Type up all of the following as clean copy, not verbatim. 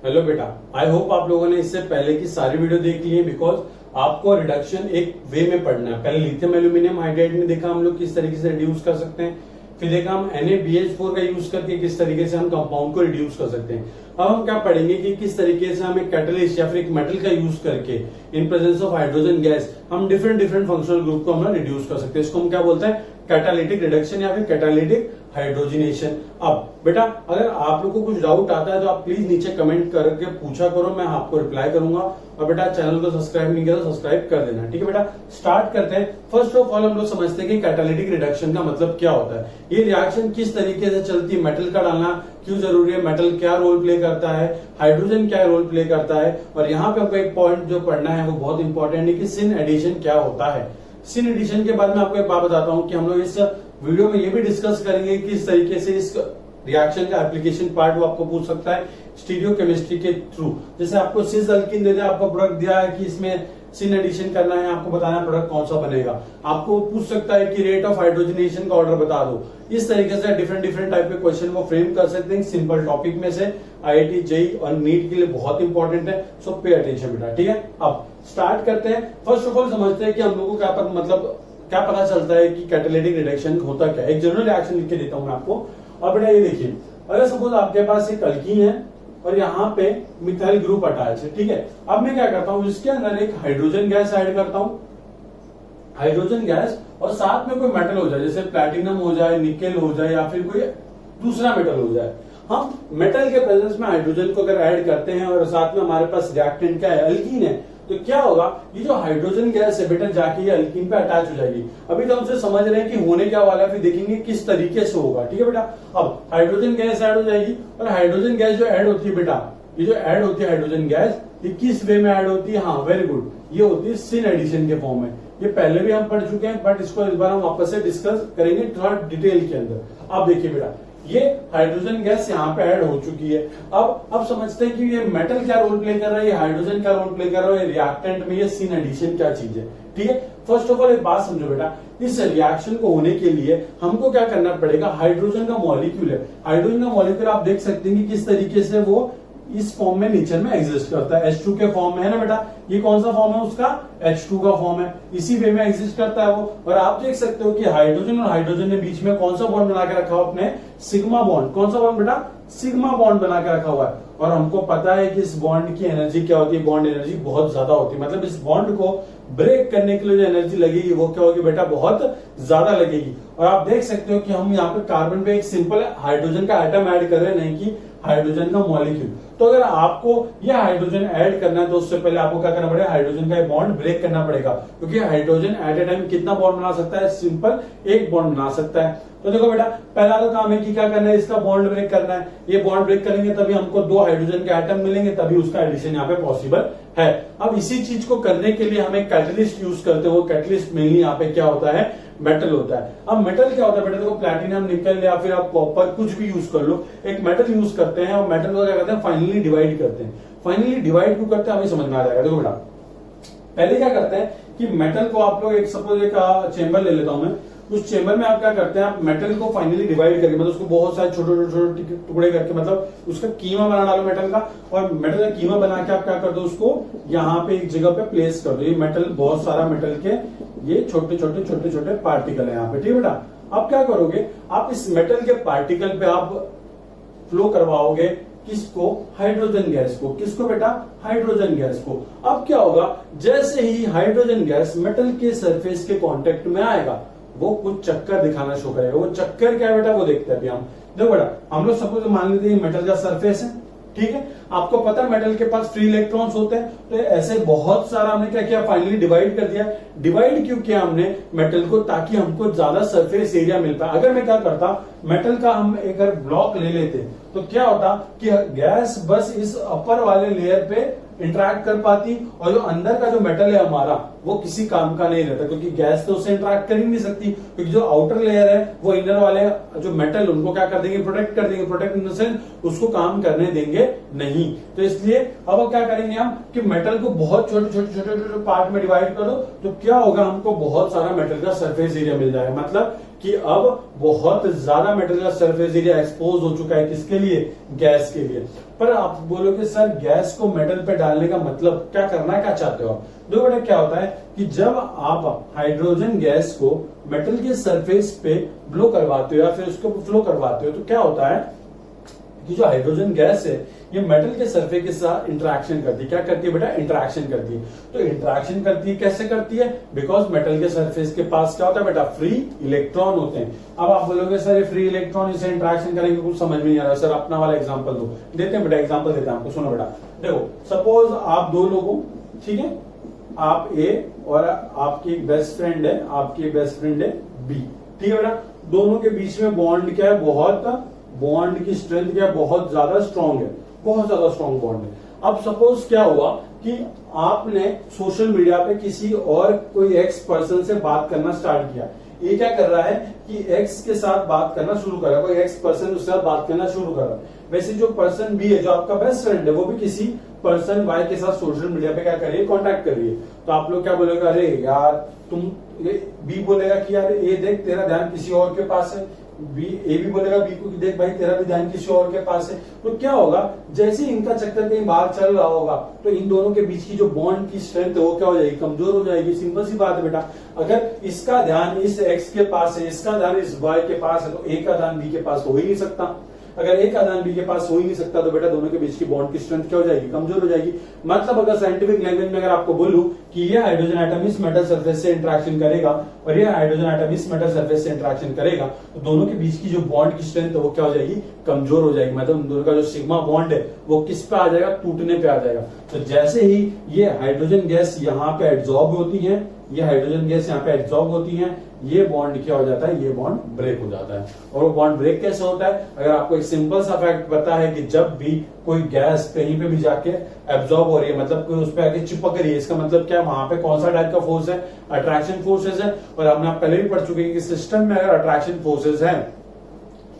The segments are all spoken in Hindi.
हेलो बेटा, आई होप आप लोगों ने इससे पहले की सारी वीडियो देख ली है बिकॉज आपको रिडक्शन एक वे में पढ़ना है। पहले लिथियम एल्यूमिनियम हाइड्राइड में देखा हम लोग किस तरीके से रिड्यूस कर सकते हैं, फिर देखा हम NaBH4 का यूज करके किस तरीके से हम कंपाउंड को रिड्यूस कर सकते हैं। अब हम क्या पढ़ेंगे कि किस तरीके से हम एक कैटलिस्ट या फिर एक मेटल का यूज करके in presence of hydrogen gas हम डिफरेंट फंक्शनल ग्रुप को हम रिड्यूस कर सकते हैं। इसको हम क्या बोलते हैं, कैटालिटिक रिडक्शन या फिर कैटालिटिक हाइड्रोजनेशन। अब बेटा अगर आप लोग को कुछ डाउट आता है तो आप प्लीज नीचे कमेंट करके पूछा करो, मैं आपको रिप्लाई करूंगा। और बेटा चैनल को सब्सक्राइब नहीं किया तो सब्सक्राइब कर देना, ठीक है बेटा। स्टार्ट करते हैं। फर्स्ट ऑफ ऑल हम लोग समझते हैं कि कैटालिटिक रिडक्शन का मतलब क्या होता है। ये रिएक्शन किस तरीके से चलती है, मेटल का डालना क्यों जरूरी है, मेटल क्या रोल प्ले करता है, हाइड्रोजन क्या रोल प्ले करता है। और यहाँ पे आपको एक पॉइंट जो पढ़ना है वो बहुत इंपॉर्टेंट है कि सिन एडिशन क्या होता है। सिन एडिशन के बाद मैं आपको एक बात बताता हूँ कि हम लोग इस वीडियो में ये भी डिस्कस करेंगे कि किस तरीके से इस रिएक्शन का एप्लीकेशन पार्ट वो आपको पूछ सकता है स्टीरियोकेमिस्ट्री के थ्रू। जैसे आपको सिस अल्किन दे दिया, आपको प्रोडक्ट दिया है कि इसमें सिन एडिशन करना है, आपको बताना है प्रोडक्ट कौन सा बनेगा। आपको पूछ सकता है कि रेट ऑफ हाइड्रोजनेशन का ऑर्डर बता दो। इस तरीके से डिफरेंट टाइप के क्वेश्चन वो फ्रेम कर सकते हैं सिंपल टॉपिक में से। IIT JEE और नीट के लिए बहुत इंपॉर्टेंट है, सो पे अटेंशन बेटा, ठीक है। अब स्टार्ट करते हैं। फर्स्ट ऑफ ऑल समझते हैं कि हम लोगों को क्या पता चलता है कि कैटालिटिक रिडक्शन होता क्या है। एक जनरल रिएक्शन लिख के देता हूं मैं आपको। और बेटा ये देखिए, अगर सपोज आपके पास एक अल्कीन है और यहाँ पे मिथाइल ग्रुप अटैच है, ठीक है। अब मैं क्या करता हूँ, इसके अंदर एक हाइड्रोजन गैस ऐड करता हूँ, हाइड्रोजन गैस, और साथ में कोई मेटल हो जाए, जैसे प्लैटिनम हो जाए, निकेल हो जाए या फिर कोई दूसरा मेटल हो जाए। हम मेटल के प्रेजेंस में हाइड्रोजन को अगर ऐड करते हैं और साथ में हमारे पास रिएक्टेंट क्या है, अल्कीन है, तो क्या होगा, ये जो हाइड्रोजन गैस है बेटा जाके ये अल्कीन पे अटैच हो जाएगी। अभी तो हमसे समझ रहे हैं कि होने क्या वाला है, फिर देखेंगे किस तरीके से होगा, ठीक है बेटा। अब हाइड्रोजन गैस ऐड हो जाएगी, और हाइड्रोजन गैस जो ऐड होती है बेटा, ये जो ऐड होती है हाइड्रोजन गैस, ये किस वे में ऐड होती है, हाँ वेरी गुड, ये होती है सिन एडिशन के फॉर्म में। ये पहले भी हम पढ़ चुके हैं, बट इसको इस बार हम वापस से डिस्कस करेंगे थोड़ा डिटेल के अंदर। अब देखिए बेटा, ये हाइड्रोजन गैस यहाँ पे ऐड हो चुकी है। अब समझते हैं कि ये मेटल क्या रोल प्ले कर रहा है, ये हाइड्रोजन क्या रोल प्ले कर रहा है, रिएक्टेंट में ये सिन एडिशन क्या चीज है, ठीक है। फर्स्ट ऑफ ऑल एक बात समझो बेटा, इस रिएक्शन को होने के लिए हमको क्या करना पड़ेगा, हाइड्रोजन का मॉलिक्यूल है, हाइड्रोजन का मॉलिक्यूल आप देख सकते हैं कि किस तरीके से वो इस फॉर्म में नेचर में एग्जिस्ट करता है, H2 के फॉर्म में है ना बेटा। ये कौन सा फॉर्म है उसका, H2 का फॉर्म है, इसी वे में एग्जिस्ट करता है वो। और आप देख सकते हो कि हाइड्रोजन और हाइड्रोजन ने बीच में कौन सा बॉन्ड बना के रखा हुआ अपने, सिग्मा बॉन्ड। कौन सा बॉन्ड बेटा, सिग्मा बॉन्ड बना के रखा हुआ है। और हमको पता है कि इस बॉन्ड की एनर्जी क्या होती है, बॉन्ड एनर्जी बहुत ज्यादा होती है। मतलब इस बॉन्ड को ब्रेक करने के लिए जो एनर्जी लगेगी वो क्या होगी बेटा, बहुत ज्यादा लगेगी। और आप देख सकते हो कि हम यहाँ पे कार्बन पे एक सिंपल हाइड्रोजन का एटम ऐड कर रहे हैं, नहीं कि हाइड्रोजन का मॉलिक्यूल। तो अगर आपको यह हाइड्रोजन ऐड करना है तो उससे पहले आपको क्या करना पड़ेगा, हाइड्रोजन का बॉन्ड ब्रेक करना पड़ेगा। क्योंकि हाइड्रोजन एट ए टाइम कितना बॉन्ड बना सकता है, सिंपल एक बॉन्ड बना सकता है। तो देखो बेटा, पहला तो काम है कि क्या करना है, इसका बॉन्ड ब्रेक करना है। ये बॉन्ड ब्रेक करेंगे तभी हमको दो हाइड्रोजन के एटम मिलेंगे, तभी उसका एडिशन यहाँ पे पॉसिबल है। अब इसी चीज को करने के लिए हम एक कैटलिस्ट यूज करते हैं। वो कैटलिस्ट मेनली यहाँ पे क्या होता है, मेटल होता है। अब मेटल क्या होता है बेटा, देखो प्लैटिनम, निकल या फिर आप कॉपर कुछ भी यूज कर लो, एक मेटल यूज करते हैं और मेटल को क्या करते हैं, फाइनली डिवाइड करते हैं। फाइनली डिवाइड क्यों करते हैं हमें समझ में आ जाएगा। देखो बेटा, पहले क्या करते हैं कि मेटल को आप लोग एक सपोज एक चेंबर ले लेता हूं मैं, उस चेंबर में आप क्या करते हैं, आप मेटल को फाइनली डिवाइड करके, मतलब उसको बहुत सारे छोटे टुकड़े करके, मतलब उसका कीमा बना डालो मेटल का। और मेटल का कीमा बना के आप क्या कर दो, उसको यहाँ पे एक जगह पे प्लेस कर दो। ये मेटल, बहुत सारा मेटल के ये छोटे पार्टिकल है यहाँ पे, ठीक है बेटा। अब क्या करोगे, आप इस मेटल के पार्टिकल पे आप फ्लो करवाओगे किसको, हाइड्रोजन गैस को। किसको बेटा, हाइड्रोजन गैस को। अब क्या होगा, जैसे ही हाइड्रोजन गैस मेटल के सरफेस के कांटेक्ट में आएगा, वो कुछ चक्कर दिखाना शुरू करेगा। वो चक्कर क्या है बेटा, वो देखते हैं अभी हम। देखो बेटा, हम लोग सपोज मान लेते हैं मेटल का सरफेस है, ठीक है। आपको पता है मेटल के पास फ्री इलेक्ट्रॉन्स होते हैं, तो ऐसे बहुत सारा हमने क्या किया, फाइनली डिवाइड कर दिया। डिवाइड क्यों किया हमने मेटल को, ताकि हमको ज्यादा सरफेस एरिया मिल पाए। अगर मैं क्या करता, मेटल का हम एक अगर ब्लॉक ले लेते तो क्या होता कि गैस बस इस अपर वाले लेयर पे इंटरेक्ट कर पाती, और जो अंदर का जो मेटल है हमारा वो किसी काम का नहीं रहता, क्योंकि गैस तो उससे इंटरेक्ट कर ही नहीं सकती। क्योंकि जो आउटर लेयर है वो इनर वाले जो मेटल उनको क्या कर देंगे, प्रोटेक्ट कर देंगे। प्रोटेक्ट इन द सेंस उसको काम करने देंगे नहीं। तो इसलिए अब क्या करेंगे हम कि मेटल को बहुत छोटे पार्ट में डिवाइड कर दो, तो क्या होगा, हमको बहुत सारा मेटल का सरफेस एरिया मिल जाएगा। मतलब कि अब बहुत ज्यादा मेटल का सरफेस एरिया एक्सपोज हो चुका है, किसके लिए, गैस के लिए। पर आप बोलोगे सर गैस को मेटल पे डालने का मतलब क्या, करना है, क्या चाहते हो आप? देखो बेटा क्या होता है कि जब आप हाइड्रोजन गैस को मेटल के सरफेस पे ब्लो करवाते हो या फिर उसको फ्लो करवाते हो, तो क्या होता है कि जो हाइड्रोजन गैस है ये मेटल के सरफेस के साथ इंटरेक्शन करती है। क्या करती है बेटा, इंटरेक्शन करती है। तो इंटरेक्शन करती है, कैसे करती है, बिकॉज मेटल के सरफेस के पास क्या होता है बेटा, फ्री इलेक्ट्रॉन होते हैं। अब आप बोलोगे सर ये फ्री इलेक्ट्रॉन इसे इंटरेक्शन करेंगे, कुछ समझ में नहीं आ रहा सर, अपना वाला एग्जांपल दो। देते हैं बेटा, एग्जांपल देते हैं आपको, सुनो बेटा। देखो सपोज आप दो लोग हो, ठीक है, आप ए और आपकी एक बेस्ट फ्रेंड है, आपकी बेस्ट फ्रेंड है बी, ठीक है बेटा। दोनों के बीच में बॉन्ड क्या है, बहुत, बॉन्ड की स्ट्रेंथ क्या है, बहुत ज्यादा स्ट्रांग है, बहुत ज्यादा स्ट्रांग बॉन्ड है। अब सपोज क्या हुआ कि आपने सोशल मीडिया पे किसी और कोई एक्स पर्सन से बात करना स्टार्ट किया। ये क्या कर रहा है कि एक्स के साथ बात करना शुरू कर रहा है, कोई एक्स पर्सन उसके साथ बात करना शुरू कर रहा है। वैसे जो पर्सन बी है, जो आपका बेस्ट फ्रेंड है, वो भी किसी पर्सन वाई के साथ सोशल मीडिया पे क्या कर रही है, कॉन्टैक्ट कर रही है। तो आप लोग क्या बोलेगा, अरे यार तुम, बी बोलेगा कि यार ये देख तेरा ध्यान किसी और के पास है, ए भी बोलेगा बी को कि देख भाई तेरा भी ध्यान किसी और के पास है। तो क्या होगा, जैसे ही इनका चक्कर कहीं बाहर चल रहा होगा तो इन दोनों के बीच की जो बॉन्ड की स्ट्रेंथ है वो क्या हो जाएगी, कमजोर हो जाएगी। सिंपल सी बात है बेटा, अगर इसका ध्यान इस एक्स के पास है, इसका ध्यान इस वाई के पास है, तो ए का ध्यान बी के पास तो हो ही नहीं सकता। अगर एक आधान बी के पास हो ही नहीं सकता तो बेटा दोनों के बीच की बॉन्ड की स्ट्रेंथ क्या हो जाएगी, कमजोर हो जाएगी। मतलब अगर साइंटिफिक लैंग्वेज में अगर आपको बोलूं कि ये हाइड्रोजन एटम इस मेटल सरफेस से इंटरेक्शन करेगा और ये हाइड्रोजन एटम इस मेटल सरफेस से इंटरेक्शन करेगा, तो दोनों के बीच की जो बॉन्ड की स्ट्रेंथ है वो क्या हो जाएगी, कमजोर हो जाएगी। मतलब दोनों का जो सिग्मा बॉन्ड है वो किस पे आ जाएगा, टूटने पे आ जाएगा। तो जैसे ही ये हाइड्रोजन गैस यहाँ पे एब्जॉर्ब होती है, ये हाइड्रोजन गैस यहाँ पे एब्जॉर्ब होती है, ये बॉन्ड क्या हो जाता है, ये बॉन्ड ब्रेक हो जाता है। और वो बॉन्ड ब्रेक कैसे होता है, अगर आपको एक सिंपल सा फैक्ट पता है कि जब भी कोई गैस कहीं पे भी जाके एब्जॉर्ब हो रही है, मतलब कोई उस पर आके चिपक रही है, इसका मतलब क्या है, वहां पे कौन सा टाइप का फोर्स है, अट्रैक्शन फोर्सेस है। और हमने आप पहले भी पढ़ चुके हैं कि सिस्टम में अगर अट्रैक्शन फोर्सेस है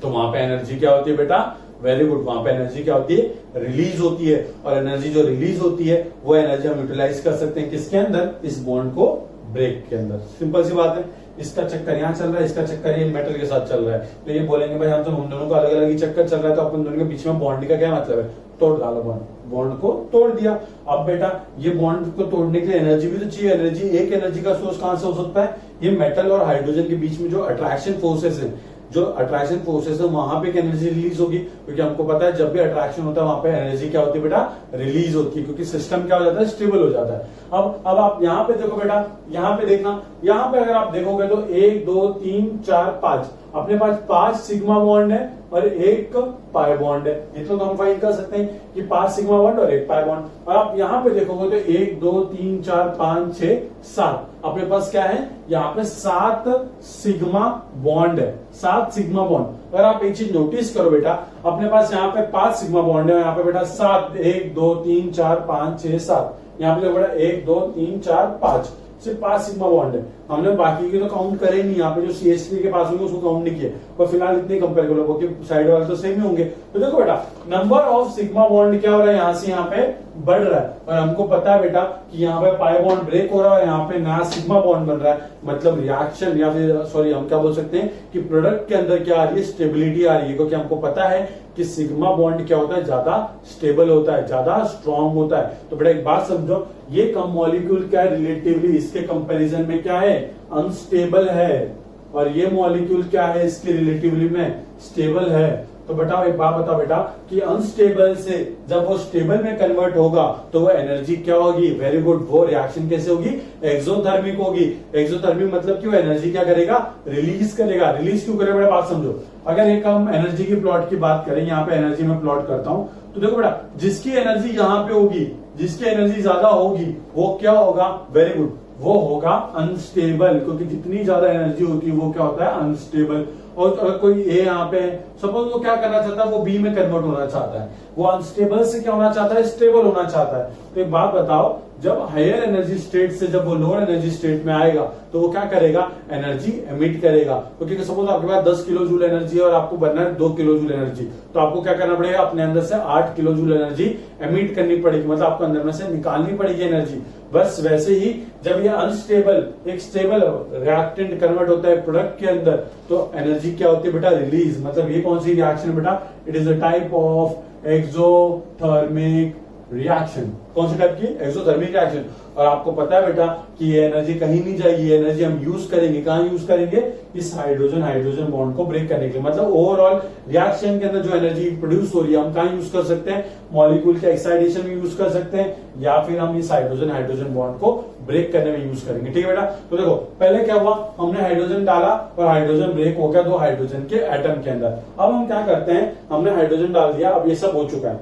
तो वहां पे एनर्जी क्या होती है बेटा, वेरी गुड, वहां पे एनर्जी क्या होती है, रिलीज होती है। और एनर्जी जो रिलीज होती है वो एनर्जी हम यूटिलाइज कर सकते हैं किसके अंदर, इस बॉन्ड को ब्रेक के अंदर। सिंपल सी बात है। इसका चक्कर यहाँ चल रहा है, इसका चक्कर ये मेटल के साथ चल रहा है, तो ये बोलेंगे भाई हम तो हम दोनों का अलग अलग ही चक्कर चल रहा है, तो अपन दोनों के बीच में बॉन्ड का क्या मतलब है, तोड़ डालो बॉन्ड, बॉन्ड को तोड़ दिया। अब बेटा ये बॉन्ड को तोड़ने के लिए एनर्जी भी तो चाहिए। एनर्जी, एक एनर्जी का सोर्स कहां से हो सकता है, ये मेटल और हाइड्रोजन के बीच में जो अट्रैक्शन फोर्सेस है, जो अट्रैक्शन फोर्सेस है वहां पे एनर्जी रिलीज होगी, क्योंकि हमको पता है जब भी अट्रैक्शन होता है वहां पे एनर्जी क्या होती है बेटा, रिलीज होती है, क्योंकि सिस्टम क्या हो जाता है, स्टेबल हो जाता है। अब आप यहाँ पे देखो बेटा, यहाँ पे देखना, यहाँ पे अगर आप देखोगे तो 1 2 3 4 5 अपने पास 5 सिग्मा बॉन्ड है और 1 पाई बॉन्ड है। ये तो हम फाइंड कर सकते हैं कि 5 सिग्मा बॉन्ड और 1 पाई बॉन्ड। और आप यहाँ पे देखोगे तो 1 2 3 4 5 6 7 अपने पास क्या है, यहाँ पे 7 सिग्मा बॉन्ड है, 7 सिग्मा बॉन्ड। अगर आप एक चीज नोटिस करो बेटा, अपने पास यहाँ पे 5 सिग्मा बॉन्ड है, यहाँ पे बेटा 7, 1 2 3 4 5 6 7, यहाँ पे देखो बेटा 1 2 3 4 5, सिर्फ 5 सिग्मा बॉन्ड है। हमने बाकी के तो काउंट करे नहीं, यहाँ पे जो CH3 के पास होंगे उसको काउंट नहीं किए, पर फिलहाल इतने कंपेयर करो क्योंकि साइड वाले तो सेम ही होंगे। तो देखो बेटा नंबर ऑफ सिग्मा बॉन्ड क्या हो रहा है, यहाँ से यहाँ पे बढ़ रहा है। और हमको पता है बेटा कि यहाँ पे पाई बॉन्ड ब्रेक हो रहा है, यहाँ पे नया सिग्मा बॉन्ड बन रहा है, मतलब रिएक्शन या फिर सॉरी हम क्या बोल सकते हैं कि प्रोडक्ट के अंदर क्या आ रही है, स्टेबिलिटी आ रही है, क्योंकि हमको पता है कि सिग्मा बॉन्ड क्या होता है, ज्यादा स्टेबल होता है, ज्यादा स्ट्रांग होता है। तो बेटा एक बात समझो, ये कम मॉलिक्यूल क्या है, रिलेटिवली इसके कंपैरिजन में क्या है, अनस्टेबल है, और ये मॉलिक्यूल क्या है, इसके रिलेटिवली में स्टेबल है। तो बेटा एक बात बताओ बेटा कि अनस्टेबल से जब वो स्टेबल में कन्वर्ट होगा तो वो एनर्जी क्या होगी, वेरी गुड, वो रिएक्शन कैसे होगी, एक्सोथर्मिक होगी। एक्सोथर्मिक मतलब कि वो एनर्जी क्या करेगा, रिलीज करेगा। रिलीज क्यों करेगा बेटा, बात समझो। अगर एक हम एनर्जी की प्लॉट की बात करें, यहाँ पे एनर्जी में प्लॉट करता हूं, तो देखो बेटा जिसकी एनर्जी यहाँ पे होगी, जिसकी एनर्जी ज्यादा होगी वो क्या होगा, वेरी गुड, वो होगा अनस्टेबल, क्योंकि जितनी ज्यादा एनर्जी होती है वो क्या होता है, अनस्टेबल। और अगर कोई ए यहाँ पे सपोज वो क्या करना चाहता है, वो बी में कन्वर्ट होना चाहता है, वो अनस्टेबल से क्या होना चाहता है, स्टेबल होना चाहता है। तो एक बात बताओ, जब हायर एनर्जी स्टेट से जब वो लोअर एनर्जी स्टेट में आएगा तो वो क्या करेगा, एनर्जी एमिट करेगा। तो क्योंकि सपोज आपके पास 10 किलो जूल एनर्जी है और आपको बनना है 2 किलो जूल एनर्जी, तो आपको क्या करना पड़ेगा, अपने अंदर से 8 किलो जूल एनर्जी एमिट करनी पड़ेगी, मतलब आपको अंदर में से निकालनी पड़ेगी एनर्जी। बस वैसे ही जब ये अनस्टेबल एक स्टेबल रिएक्टेंट कन्वर्ट होता है प्रोडक्ट के अंदर, तो एनर्जी क्या होती है बेटा, रिलीज। मतलब ये कौन सी रिएक्शन बेटा, it is a type of exothermic reaction. कौन सी टाइप की, एक्सोथर्मिक रिएक्शन। और आपको पता है बेटा कि ये एनर्जी कहीं नहीं जाएगी, ये एनर्जी हम यूज करेंगे, कहां यूज करेंगे, इस हाइड्रोजन हाइड्रोजन बॉन्ड को ब्रेक करने के लिए। मतलब ओवरऑल रिएक्शन के अंदर जो एनर्जी प्रोड्यूस हो रही है हम कहां यूज कर सकते हैं, मॉलिक्यूल के एक्साइटेशन में यूज कर सकते हैं, या फिर हम इस हाइड्रोजन हाइड्रोजन बॉन्ड को ब्रेक करने में यूज करेंगे। ठीक है बेटा, तो देखो पहले क्या हुआ, हमने हाइड्रोजन डाला और हाइड्रोजन ब्रेक हो गया 2 हाइड्रोजन के एटम के अंदर। अब हम क्या करते हैं, हमने हाइड्रोजन डाल दिया, अब ये सब हो चुका है।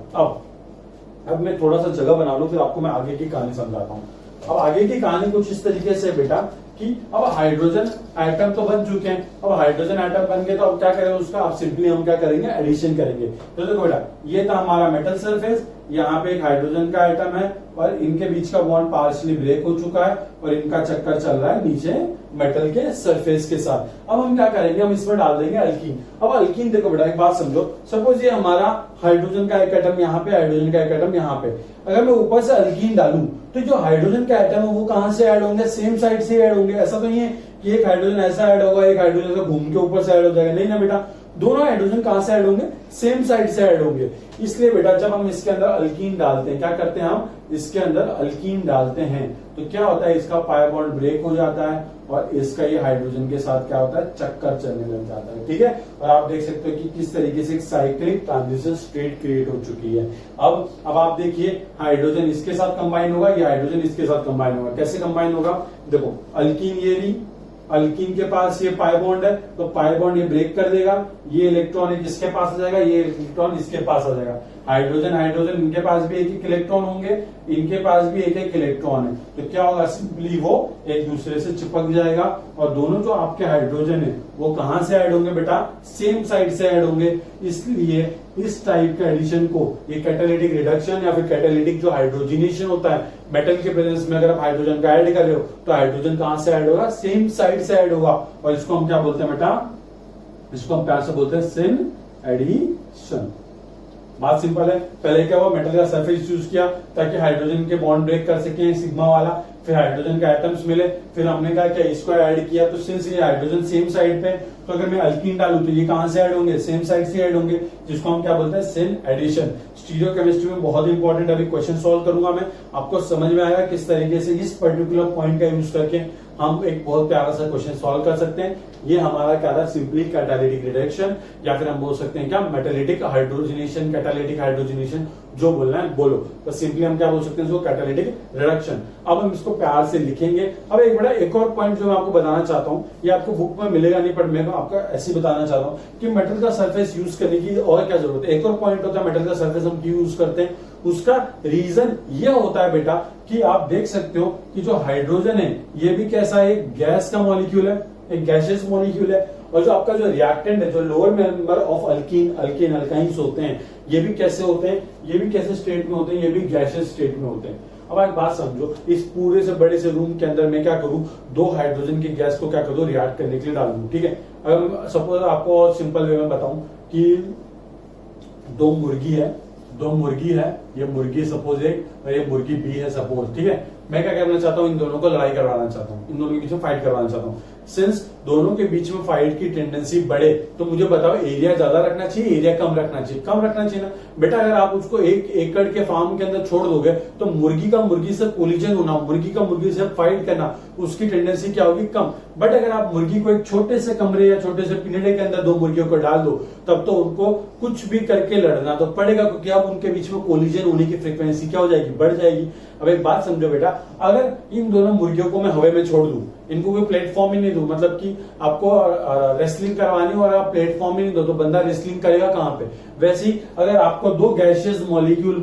अब मैं थोड़ा सा जगह बना लूं, फिर आपको मैं आगे की कहानी समझाता हूं। अब आगे की कहानी कुछ इस तरीके से बेटा कि अब हाइड्रोजन एटम तो बन चुके हैं, अब हाइड्रोजन एटम बन गए तो अब क्या करेंगे उसका, अब सिंपली हम क्या करेंगे, एडिशन करेंगे। तो देखो बेटा ये था हमारा मेटल सरफेस, यहाँ पे एक हाइड्रोजन का एटम है और इनके बीच का बॉन्ड पार्शियली ब्रेक हो चुका है और इनका चक्कर चल रहा है नीचे मेटल के सरफेस के साथ। अब हम क्या करेंगे, हम इसमें डाल देंगे अल्कीन। अब अल्कीन देखो बेटा एक बात समझो, सपोज ये हमारा हाइड्रोजन का एक एटम यहाँ पे, हाइड्रोजन का एक एटम यहाँ पे, अगर मैं ऊपर से अल्कीन डालूं तो जो हाइड्रोजन का एटम है वो कहां से ऐड होंगे, सेम साइड से ऐड होंगे। ऐसा तो नहीं है कि एक हाइड्रोजन ऐसा ऐड होगा, एक हाइड्रोजन का घूम के ऊपर से ऐड हो जाएगा, नहीं ना बेटा, दोनों हाइड्रोजन कहां से ऐड होंगे, सेम साइड से ऐड होंगे। इसलिए बेटा जब हम इसके अंदर अल्कीन डालते हैं, क्या करते हैं हम इसके अंदर अल्कीन डालते हैं तो क्या होता है, इसका पाई बॉन्ड ब्रेक हो जाता है और इसका ये हाइड्रोजन के साथ क्या होता है, चक्कर चलने लग जाता है। ठीक है, और आप देख सकते हो कि किस तरीके से एक साइक्लिक ट्रांजिशन स्टेट क्रिएट हो चुकी है। अब आप देखिए हाइड्रोजन इसके साथ कंबाइन होगा, ये हाइड्रोजन इसके साथ कंबाइन होगा। कैसे कंबाइन होगा, देखो अल्कीन ये रही, अल्कीन के पास ये पाई बॉन्ड है तो पाई बॉन्ड ये ब्रेक कर देगा, ये इलेक्ट्रॉन इसके पास आ जाएगा, ये इलेक्ट्रॉन इसके पास आ जाएगा। हाइड्रोजन हाइड्रोजन इनके पास भी एक एक इलेक्ट्रॉन होंगे, इनके पास भी एक एक इलेक्ट्रॉन है, तो क्या होगा, सिंपली वो एक दूसरे से चिपक जाएगा और दोनों जो आपके हाइड्रोजन है वो कहां से ऐड होंगे बेटा, सेम साइड से ऐड होंगे। इसलिए इस टाइप के एडिशन को ये कैटालिटिक रिडक्शन या फिर कैटालिटिक जो हाइड्रोजनेशन होता है मेटल के प्रेजेंस में, अगर आप हाइड्रोजन का ऐड कर रहे हो तो हाइड्रोजन कहां से ऐड होगा, सेम साइड से ऐड होगा। और इसको हम क्या बोलते हैं बेटा, इसको हम प्यार से बोलते हैं सिन एडिशन। बात सिंपल है, पहले क्या हुआ, मेटल का सरफेस यूज किया ताकि हाइड्रोजन के बॉन्ड ब्रेक कर सके सिग्मा वाला, फिर हाइड्रोजन के एटम्स मिले, फिर हमने कहा क्या इसको ऐड किया, तो सिंस ये हाइड्रोजन सेम साइड पे, तो अगर मैं अल्कीन डालूं तो ये कहां से ऐड होंगे, सेम साइड से ऐड होंगे, जिसको हम क्या बोलते हैं, सिन एडिशन। स्टीरियोकेमिस्ट्री में बहुत इंपॉर्टेंट, अभी क्वेश्चन सॉल्व करूंगा मैं, आपको समझ में आएगा किस तरीके से इस पर्टिकुलर पॉइंट का यूज करके हम एक बहुत प्यारा सा क्वेश्चन सॉल्व कर सकते हैं। ये हमारा क्या था, सिंपली कैटालिटिक रिडक्शन, या फिर हम बोल सकते हैं क्या, मेटालिटिक हाइड्रोजनेशन, कैटालिटिक हाइड्रोजनेशन, जो बोलना है बोलो, तो सिंपली हम क्या बोल सकते हैं इसको, कैटालिटिक रिडक्शन। अब हम इसको प्यार से लिखेंगे। अब एक बड़ा एक और पॉइंट जो मैं आपको बताना चाहता हूँ, ये आपको बुक में मिलेगा नहीं, पर मैं आपको ऐसे बताना चाहता हूँ कि मेटल का सरफेस यूज करने की और क्या जरूरत है। एक और पॉइंट होता है मेटल का सरफेस हम क्यों यूज करते हैं, उसका रीजन ये होता है बेटा कि आप देख सकते हो कि जो हाइड्रोजन है ये भी कैसा है, एक गैस का मॉलिक्यूल है, एक गैसियस मॉलिक्यूल है, और जो आपका जो रिएक्टेंट है, जो lower member of alkyne, alkane alkynes होते हैं, ये भी कैसे होते हैं, ये भी कैसे स्टेट में होते हैं, ये भी गैसियस स्टेट में होते हैं। अब एक बात समझो, इस पूरे से बड़े से रूम के अंदर मैं क्या करूं, 2 हाइड्रोजन की गैस को क्या कर दो, रिएक्ट करने के लिए डाल दूं। ठीक है, अगर सपोज आपको और सिंपल वे में बताऊं कि 2 मुर्गी है, ये मुर्गी सपोज एक और ये मुर्गी बी है सपोज। ठीक है, मैं क्या करना चाहता हूँ, इन दोनों को लड़ाई करवाना चाहता हूँ, इन दोनों के बीच में फाइट करवाना चाहता हूँ। सिंस दोनों के बीच में फाइट की टेंडेंसी बढ़े तो मुझे बताओ एरिया ज्यादा रखना चाहिए, एरिया कम रखना चाहिए, कम रखना चाहिए ना बेटा। अगर आप उसको 1 एकड़ के फार्म के अंदर छोड़ दोगे तो मुर्गी का मुर्गी से कोलिजन होना, मुर्गी का मुर्गी से फाइट करना, उसकी टेंडेंसी क्या होगी, कम। बट अगर आप मुर्गी को एक छोटे से कमरे या छोटे से पिंजरे के अंदर 2 मुर्गियों को डाल दो, तब तो उनको कुछ भी करके लड़ना तो पड़ेगा, क्योंकि अब उनके बीच में कोलिजन होने की फ्रीक्वेंसी क्या हो जाएगी, बढ़ जाएगी। अब एक बात समझो बेटा, अगर इन दोनों मुर्गियों को मैं हवा में छोड़ दूं, इनको कोई प्लेटफॉर्म ही नहीं दूं, मतलब कि आपको रेसलिंग करवानी और आप प्लेटफॉर्म ही नहीं दो तो बंदा रेसलिंग करेगा कहां पे। वैसे ही अगर आपको 2 गैसियस मॉलिक्यूल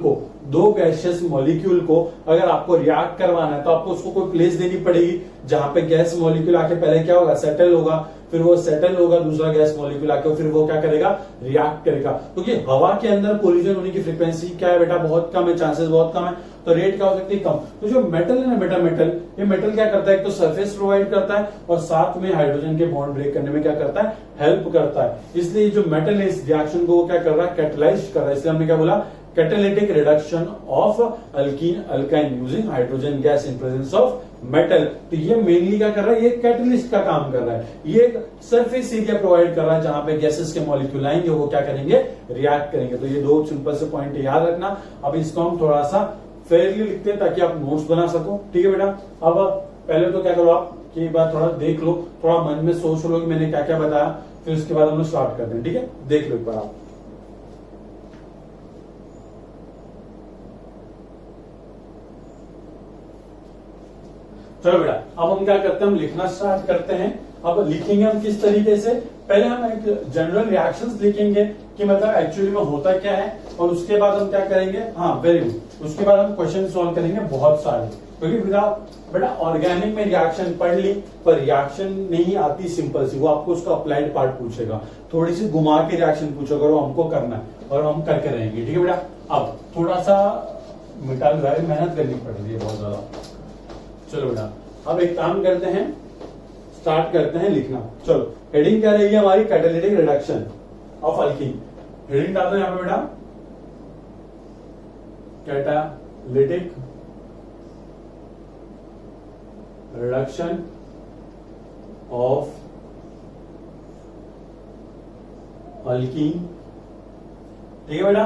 को अगर आपको रिएक्ट करवाना है तो आपको उसको कोई प्लेस देनी पड़ेगी जहां पे गैस मॉलिक्यूल आके पहले क्या होगा, सेटल होगा, फिर वो सेटल होगा दूसरा गैस मॉलिक्यूल आके, फिर वो क्या करेगा, रिएक्ट करेगा। क्योंकि हवा के अंदर कोलिजन होने की फ्रीक्वेंसी क्या है बेटा, बहुत कम है, चांसेस बहुत कम है, तो रेट क्या हो सकती है, कम। तो जो मेटल है ना बेटा, ये मेटल क्या करता है, एक तो सरफेस प्रोवाइड करता है और साथ में हाइड्रोजन के बॉन्ड ब्रेक करने में क्या करता है, हेल्प करता है। इसलिए जो मेटल है इस रिएक्शन को क्या कर रहा है, कैटलाइज कर रहा है। इसलिए हमने क्या बोला, catalytic reduction of alkyne alkyne using hydrogen gas in presence of metal. तो ये मेनली क्या कर रहा है, ये कैटलिस्ट का काम कर रहा है। ये एक सरफेस एरिया प्रोवाइड कर रहा है जहां पे गैसेस के मॉलिक्यूल आएंगे, वो क्या करेंगे, रिएक्ट करेंगे। तो ये दो सिंपल से पॉइंट याद रखना। अब इसको हम थोड़ा सा फेयरली लिखते हैं ताकि आप नोट्स बना सको, ठीक है बेटा। अब पहले तो क्या करो आप कि बात थोड़ा देख लो, थोड़ा मन में सोच लो कि मैंने क्या क्या बताया, फिर उसके बाद हम लोग स्टार्ट करते हैं, ठीक है। देख लो एक बार आप। चलो बेटा, अब हम क्या करते हैं, हम लिखना स्टार्ट करते हैं। अब लिखेंगे हम किस तरीके से, पहले हम एक जनरल रिएक्शंस लिखेंगे कि मतलब एक्चुअली में होता क्या है, और उसके बाद हम क्या करेंगे, हाँ वेरी गुड, उसके बाद हम क्वेश्चन सॉल्व करेंगे बहुत सारे। क्योंकि बेटा ऑर्गेनिक में रिएक्शन पढ़ ली, पर रिएक्शन नहीं आती सिंपल सी, वो आपको उसका अप्लाइड पार्ट पूछेगा, थोड़ी सी घुमा के रिएक्शन पूछेगा और हमको करना है और हम करके रहेंगे, ठीक है बेटा। अब थोड़ा सा मिटा मेहनत करनी पड़ रही है बहुत ज्यादा। चलो बेटा, अब एक काम करते हैं, स्टार्ट करते हैं लिखना। चलो, हेडिंग क्या रहेगी हमारी, catalytic reduction of alkyne. Heading डालते हैं यहां पे बेटा, कैटालिटिक रिडक्शन ऑफ अल्कीन, ठीक है बेटा।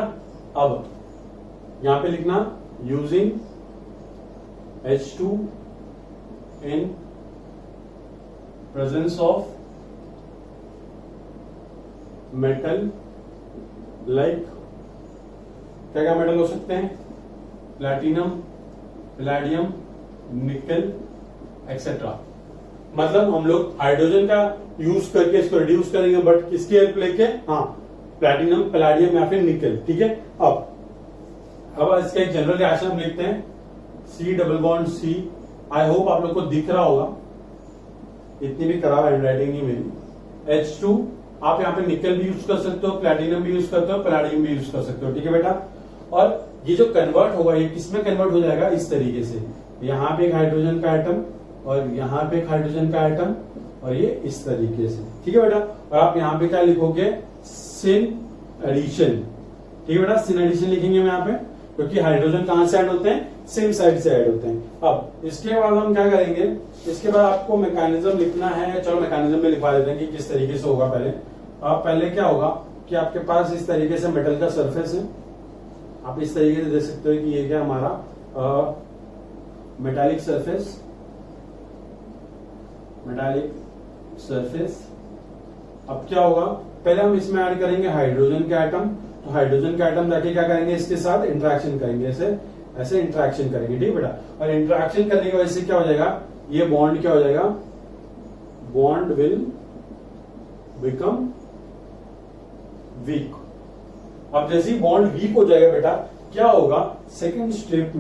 अब यहां पे लिखना using H2 in presence of metal like, क्या क्या मेटल हो सकते हैं, प्लैटिनम, पैलेडियम, निकल एक्सेट्रा। मतलब हम लोग हाइड्रोजन का यूज करके इसको रिड्यूस करेंगे, बट किसकी हेल्प लेके, हाँ प्लैटिनम, पैलेडियम या फिर निकल, ठीक है। अब इसका एक जनरल रिएक्शन हम लिखते हैं, C double bond C। I hope आप लोग को दिख रहा होगा, इतनी भी खराब हैंडराइटिंग नहीं मेरी। H2, आप यहाँ पे निकल भी यूज कर सकते हो, प्लैटिनम भी यूज करते हो, पैलेडियम भी यूज कर सकते हो, ठीक है बेटा। और ये जो कन्वर्ट होगा, ये किसमें कन्वर्ट हो जाएगा, इस तरीके से, यहाँ पे एक हाइड्रोजन का एटम और यहाँ पे एक हाइड्रोजन का एटम और ये इस तरीके से, ठीक है बेटा। और आप यहाँ पे क्या लिखोगे, सिन एडिशन, ठीक है बेटा, सिन एडिशन लिखेंगे हम यहाँ पे, क्योंकि हाइड्रोजन कहां से ऐड होते हैं, सेम साइड से ऐड होते हैं। अब इसके बाद हम क्या करेंगे, इसके बाद आपको मैकेनिज्म लिखना है। चलो मैकेनिज्म में लिखवा देते हैं कि किस तरीके से होगा। पहले क्या होगा कि आपके पास इस तरीके से मेटल का सरफेस है, आप इस तरीके से देख सकते हो कि ये क्या हमारा मेटालिक सरफेस, अब क्या होगा, पहले हम इसमें ऐड करेंगे हाइड्रोजन का एटम। तो हाइड्रोजन का एटम जाके क्या करेंगे, इसके साथ इंटरेक्शन करेंगे, ऐसे इंटरेक्शन करेंगे, ठीक है बेटा। और इंटरेक्शन करने की वजह से क्या हो जाएगा, ये बॉन्ड क्या हो जाएगा, बॉन्ड विल बिकम वीक। अब जैसे ही बॉन्ड वीक हो जाएगा बेटा, क्या होगा, सेकंड स्टेप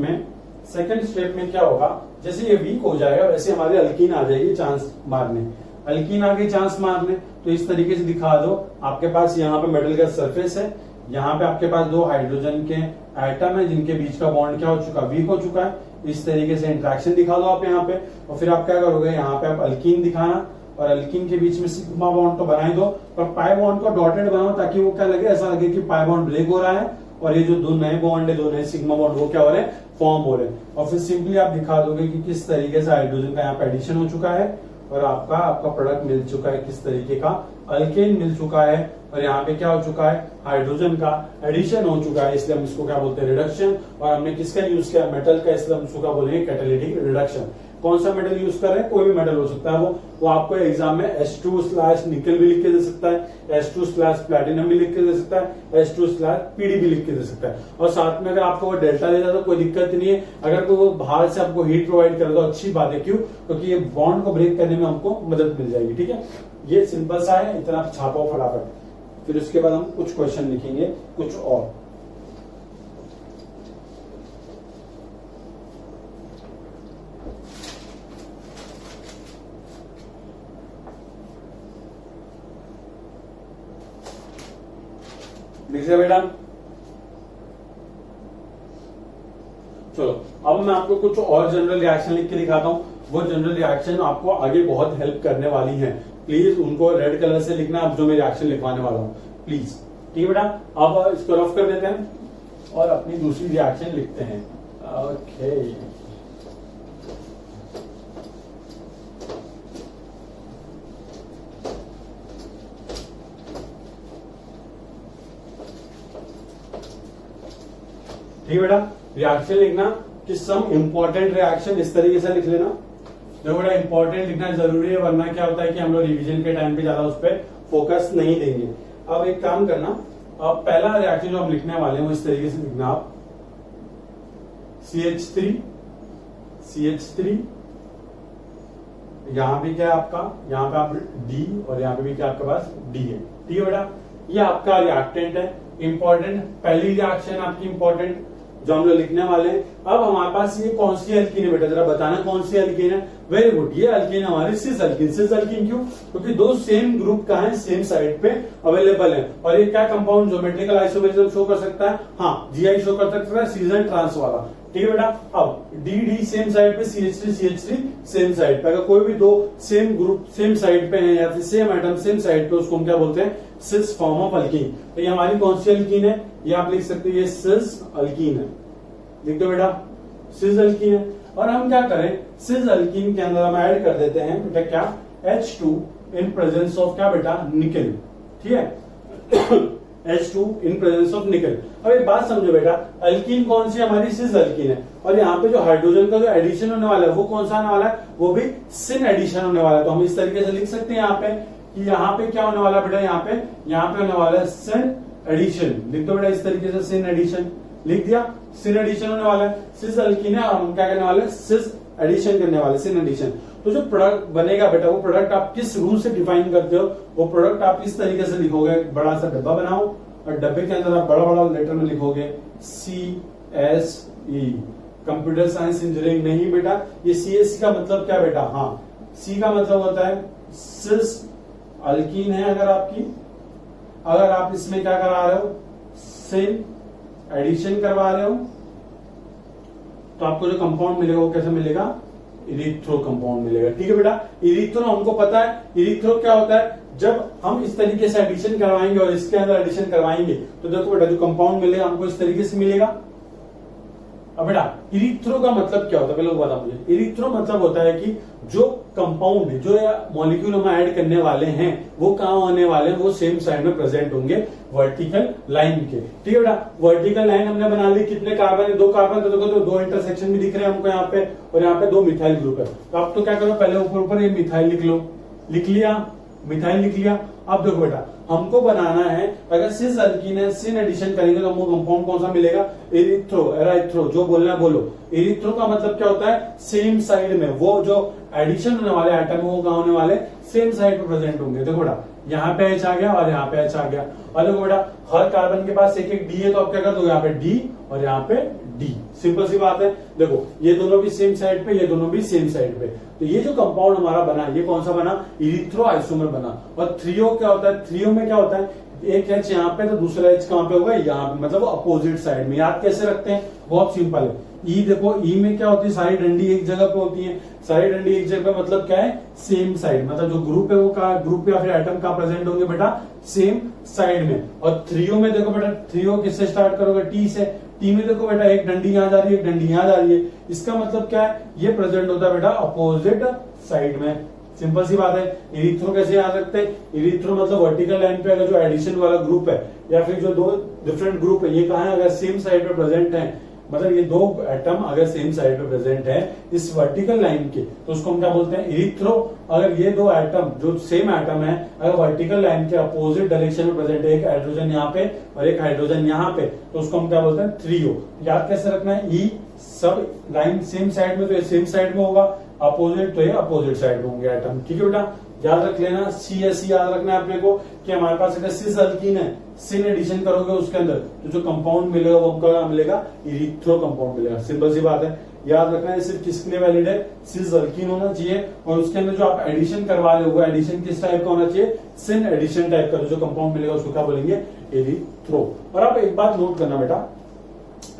में क्या होगा, जैसे ये वीक हो जाएगा वैसे हमारे अल्कीन आ जाएगी चांस मारने, अल्कीन आ गई चांस मारने। तो इस तरीके से दिखा दो, आपके पास यहाँ पे मेटल का सरफेस है, यहाँ पे आपके पास दो हाइड्रोजन के एटम है जिनके बीच का बॉन्ड क्या हो चुका, वीक हो चुका है। इस तरीके से इंट्रैक्शन दिखा दो आप यहाँ पे, और फिर आप क्या करोगे, यहाँ पे आप अल्कीन दिखाना और अल्कीन के बीच में सिग्मा बॉन्ड तो बना ही दो, पर पाई बॉन्ड को डॉटेड बनाओ ताकि वो क्या लगे, ऐसा लगे कि पाई बॉन्ड ब्रेक हो रहा है और ये जो दो नए बॉन्ड है, दो नए सिग्मा बॉन्ड वो क्या हो रहे हैं, फॉर्म हो रहे हैं। और फिर सिंपली आप दिखा दोगे कि किस तरीके से हाइड्रोजन का यहाँ पे एडिशन हो चुका है और आपका प्रोडक्ट मिल चुका है, किस तरीके का अल्केन मिल चुका है, और यहाँ पे क्या हो चुका है, हाइड्रोजन का एडिशन हो चुका है। इसलिए हम इसको क्या बोलते हैं, रिडक्शन। और हमने किसका यूज किया, मेटल का, इसलिए हम इसको क्या बोलेंगे, कैटालिटिक रिडक्शन। कौन सा मेटल यूज कर रहे हैं, कोई भी मेटल हो सकता है, वो आपको एग्जाम में H2/ निकल भी लिख के दे सकता है, H2/ प्लैटिनम भी लिख के दे सकता है, H2/ PD भी लिख के दे सकता है। और साथ में अगर आपको वो डेल्टा दे तो कोई दिक्कत नहीं है, अगर कोई वो बाहर से आपको हीट प्रोवाइड करे तो अच्छी बात है। क्यों, क्योंकि ये बॉन्ड को ब्रेक करने में हमको मदद मिल जाएगी, ठीक है। ये सिंपल सा है, इतना छापाओ फटाफट। फिर उसके बाद हम कुछ क्वेश्चन लिखेंगे, कुछ और। लिख लिया बेटा। चलो अब मैं आपको कुछ और जनरल रिएक्शन लिख के दिखाता हूँ। वो जनरल रिएक्शन आपको आगे बहुत हेल्प करने वाली है। प्लीज उनको रेड कलर से लिखना, अब जो मैं रिएक्शन लिखवाने वाला हूँ प्लीज। ठीक है बेटा, अब इसको रफ कर देते हैं और अपनी दूसरी रिएक्शन लिखते हैं। ओके ठीक है बेटा, रिएक्शन लिखना कि सम इंपॉर्टेंट रिएक्शन इस तरीके से लिख लेना। देखो बेटा, इंपॉर्टेंट लिखना जरूरी है, वरना क्या होता है कि हम लोग रिवीजन के टाइम पे ज्यादा उस पर फोकस नहीं देंगे। अब एक काम करना, अब पहला रिएक्शन जो हम लिखने वाले हैं वो इस तरीके से लिखना आप, CH3 यहां भी क्या है आपका, यहां पे आप D और यहां पे भी क्या आपके पास D है। ठीक है बेटा, ये आपका रिएक्टेंट है इंपॉर्टेंट, पहली रिएक्शन आपकी इंपॉर्टेंट जो हम लोग लिखने वाले हैं। अब हमारे पास ये कौन सी एल्कीन है बेटा, जरा बताना कौन सी एल्कीन है। वेरी गुड, ये एल्कीन हमारी सिस एल्कीन। सिस एल्कीन क्यों? क्योंकि दो सेम ग्रुप का है, सेम साइड पे अवेलेबल है। और ये क्या कंपाउंड ज्योमेट्रिकल आइसोमेरिज्म शो कर सकता है? हाँ, GI शो कर सकता है, सीजन ट्रांस वाला। ठीक है बेटा, अब D सेम साइड पे, CH3 सेम साइड पे। अगर कोई भी दो सेम ग्रुप सेम साइड पे है या फिर सेम एटम सेम साइड पे, उसको हम क्या बोलते हैं? Cis form of alkyne. तो ये हमारी कौन सी अल्कीन है? ये आप लिख सकते हो, ये सिस अल्कीन है। लिख दो बेटा, सिस अल्कीन है। और हम क्या करें, सिस अल्कीन के अंदर हम ऐड कर देते हैं बेटा क्या, H2 इन प्रेजेंस ऑफ क्या बेटा, निकल। ठीक है H2 इन प्रेजेंस ऑफ निकल। अब एक बात समझो बेटा, अल्कीन कौन सी हमारी? सिस अल्कीन है। और यहाँ पे जो हाइड्रोजन का जो एडिशन होने वाला है वो कौन सा आने वाला है? वो भी सिन एडिशन होने वाला है। तो हम इस तरीके से लिख सकते हैं यहाँ पे कि यहाँ पे क्या होने वाला है बेटा, यहाँ पे होने वाला है सिन एडिशन। लिख दो बेटा इस तरीके से, सिन एडिशन लिख दिया। सिन एडिशन होने वाला है, सिस अल्कीन है और हम क्या करने वाले हैं? सिस एडिशन करने वाले, सिन एडिशन। तो जो प्रोडक्ट बनेगा बेटा, वो प्रोडक्ट आप किस रूल से डिफाइन करते हो? वो प्रोडक्ट आप इस तरीके से लिखोगे, बड़ा सा डब्बा बनाओ और डब्बे के अंदर आप बड़ा बड़ा लेटर में लिखोगे CSE, कंप्यूटर साइंस इंजीनियरिंग। नहीं बेटा, ये CSE का मतलब क्या बेटा? हाँ, C का मतलब होता है सिस अल्कीन है। अगर आप इसमें क्या करा रहे हो, सिन एडिशन करवा रहे हो, तो आपको जो कंपाउंड मिलेगा वो कैसे मिलेगा? इरिथ्रो कंपाउंड मिलेगा। ठीक है बेटा, इरिथ्रो हमको पता है। इरिथ्रो क्या होता है? जब हम इस तरीके से एडिशन करवाएंगे और इसके अंदर एडिशन करवाएंगे तो देखो बेटा, जो कंपाउंड मिलेगा हमको इस तरीके से मिलेगा। अब बेटा, इरिथ्रो का मतलब क्या होता है, पहले वो बता मुझे। इरिथ्रो मतलब होता है कि जो कंपाउंड, जो मॉलिक्यूल हम ऐड करने वाले हैं, वो कहाँ होने वाले हैं? वो सेम साइड में प्रेजेंट होंगे, वर्टिकल लाइन के। ठीक है बेटा, वर्टिकल लाइन हमने बना ली। कितने कार्बन है? 2 कार्बन। तो देखो, तो 2 इंटरसेक्शन भी दिख रहे हैं हमको यहाँ पे, और यहाँ पे 2 मिथाइल ग्रुप है। तो आप तो क्या करो, पहले ऊपर ये मिथाइल लिख लो। लिख लिया, मिथाइल लिख लिया। अब देखो बेटा, हमको बनाना है, अगर सिस अल्कीन है, सिन एडिशन करेंगे तो हमको कंपाउंड कौन सा मिलेगा? इरिथ्रो, एराइथ्रो, जो बोलना है बोलो। इरिथ्रो का मतलब क्या होता है? सेम साइड में, वो जो एडिशन होने वाले आइटम है वो कहाँ होने वाले? सेम साइड पे प्रेजेंट होंगे। देखो बेटा, यहाँ पे H आ गया और यहाँ पे H आ गया। और देखो बेटा, हर कार्बन के पास एक एक D है, तो आप क्या कर दो, यहाँ पे D और यहाँ पे D। सिंपल सी बात है। देखो, ये दोनों भी सेम साइड पे, ये दोनों भी सेम साइड पे। तो ये जो कंपाउंड हमारा बना, ये कौन सा बना? इरिथ्रो आइसोमर बना। और थ्रियो क्या होता है? थ्रियो में क्या होता है? एक H यहाँ पे तो दूसरा H कहाँ पे होगा? यहाँ पे, मतलब अपोजिट साइड में। याद कैसे रखते हैं? बहुत सिंपल है। ई देखो, ई में क्या होती है? सारी डंडी एक जगह पे होती है। सारी डंडी एक जगह पे मतलब क्या है? Same side. मतलब जो ग्रुप है वो का ग्रुप या फिर एटम का प्रेजेंट होंगे बेटा? सेम साइड में। और थ्रियो में देखो बेटा, थ्रियो किससे स्टार्ट करोगे? T से। T में देखो बेटा, एक डंडी यहाँ जा रही है, एक डंडी यहाँ जा रही है। इसका मतलब क्या है? ये प्रेजेंट होता है बेटा अपोजिट साइड में। सिंपल सी बात है। इरिथ्रो कैसे याद रखते हैं? इरिथ्रो मतलब वर्टिकल लाइन पे अगर जो एडिशन वाला ग्रुप है या फिर जो 2 डिफरेंट ग्रुप है, ये कहा है? अगर सेम साइड पे प्रेजेंट है, मतलब ये 2 एटम अगर सेम साइड पे प्रेजेंट है इस वर्टिकल लाइन के, तो उसको हम क्या बोलते हैं? इरिथ्रो। अगर ये 2 एटम जो सेम एटम है, अगर वर्टिकल लाइन के अपोजिट डायरेक्शन में प्रेजेंट है, एक हाइड्रोजन यहाँ पे और एक हाइड्रोजन यहाँ पे, तो उसको हम क्या बोलते हैं? थ्रियो। याद कैसे रखना है? ई सब लाइन सेम साइड में, तो ये सेम साइड में होगा, अपोजिट तो ये अपोजिट साइड में होंगे एटम। ठीक है बेटा, याद रख लेना। CSE याद रखना है अपने को कि हमारे पास अगर सिस अल्कीन है, सिन एडिशन करोगे उसके अंदर तो जो कंपाउंड मिलेगा वो हमको मिलेगा? इरिथ्रो कंपाउंड मिलेगा। सिंपल सी बात है। याद रखना है, सिर्फ किसके लिए वैलिड है? सिस अल्कीन होना चाहिए और उसके अंदर जो आप एडिशन करवा रहे हो वो एडिशन किस टाइप का होना चाहिए? सिन एडिशन टाइप का। जो कंपाउंड मिलेगा उसको क्या बोलेंगे? एरिथ्रो। और अब एक बात नोट करना बेटा,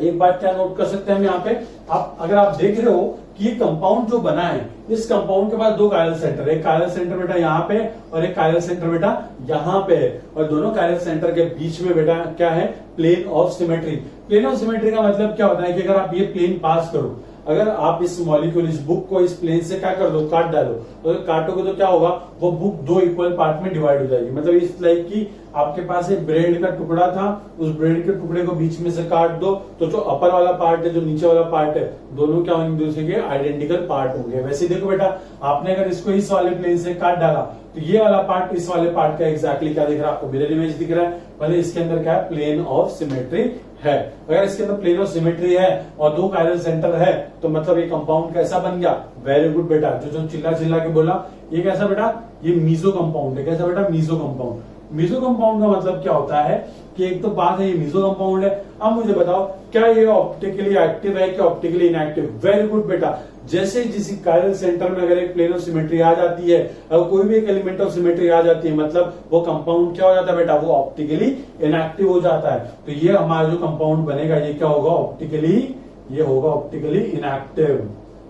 एक बात क्या नोट कर सकते हैं हम यहाँ पे, आप अगर आप देख रहे हो कि ये कंपाउंड जो बना है, इस कंपाउंड के पास दो कायरल सेंटर है, एक कायरल सेंटर बेटा यहाँ पे और एक कायरल सेंटर बेटा यहाँ पे है, और दोनों कायरल सेंटर के बीच में बेटा क्या है, plane of symmetry. Plane of symmetry का मतलब क्या होता है कि अगर आप ये प्लेन पास करो, अगर आप इस मॉलिक्यूल, इस बुक को इस प्लेन से क्या कर दो, काट डालो, तो अगर काटोगे तो क्या होगा, वो बुक दो इक्वल पार्ट में डिवाइड हो जाएगी। मतलब इस लाइक की आपके पास एक ब्रेड का टुकड़ा था, उस ब्रेड के टुकड़े को बीच में से काट दो, तो जो अपर वाला पार्ट है, जो नीचे वाला पार्ट है, दोनों क्या होंगे, दूसरे के आइडेंटिकल पार्ट होंगे। वैसे देखो बेटा, आपने अगर इसको इस वाले प्लेन से काट डाला, तो ये वाला पार्ट इस वाले पार्ट का एग्जैक्टली क्या दिख रहा है आपको, मिरर इमेज दिख रहा है। भले इसके अंदर क्या है, प्लेन ऑफ सिमेट्री है। अगर इसके अंदर प्लेन ऑफ सिमेट्री है और दो कायरल सेंटर है, तो मतलब ये कंपाउंड कैसा बन गया, वेरी गुड बेटा। जो चिल्ला चिल्ला के बोला, ये कैसा बेटा, ये मीजो कंपाउंड है। कैसा बेटा, मीजो कंपाउंड। मीजो कंपाउंड का मतलब क्या होता है कि एक तो बात है ये मीजो कंपाउंड है। अब मुझे बताओ, क्या ये ऑप्टिकली एक्टिव है कि ऑप्टिकली इनएक्टिव? वेरी गुड बेटा। जैसे जिस कायरल सेंटर में अगर एक प्लेन ऑफ सिमेट्री आ जाती है, अगर कोई भी एक एलिमेंट ऑफ सिमेट्री आ जाती है, मतलब वो कंपाउंड क्या हो जाता है बेटा, वो ऑप्टिकली इनएक्टिव हो जाता है। तो ये हमारा जो कंपाउंड बनेगा, ये क्या होगा, ऑप्टिकली, ये होगा ऑप्टिकली इनएक्टिव।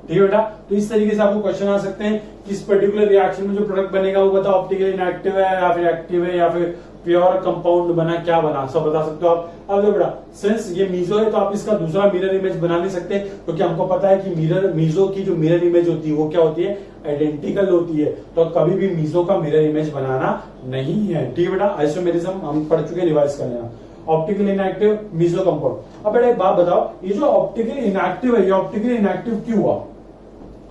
ठीक है बेटा। तो इस तरीके से आपको क्वेश्चन आ सकते हैं कि इस पर्टिकुलर रिएक्शन में जो प्रोडक्ट बनेगा वो बताओ ऑप्टिकली इनएक्टिव है या फिर एक्टिव है या फिर प्योर कंपाउंड बना, क्या बना, सब बता सकते हो आप। अब देखो बेटा, सिंस ये मीजो है तो आप इसका दूसरा मिरर इमेज बना नहीं सकते, क्योंकि हमको पता है कि मिरर, मीजो की जो मिरर इमेज होती है वो क्या होती है, आइडेंटिकल होती है। तो कभी भी मीजो का मिरर इमेज बनाना नहीं है। ठीक है बेटा, आइसोमेरिज्म हम पढ़ चुके, रिवाइज कर लेना। Optically inactive meso compound. अब बेटा एक बात बताओ, ये जो ऑप्टिकली इनएक्टिव है, ये ऑप्टिकली इनएक्टिव क्यों हुआ?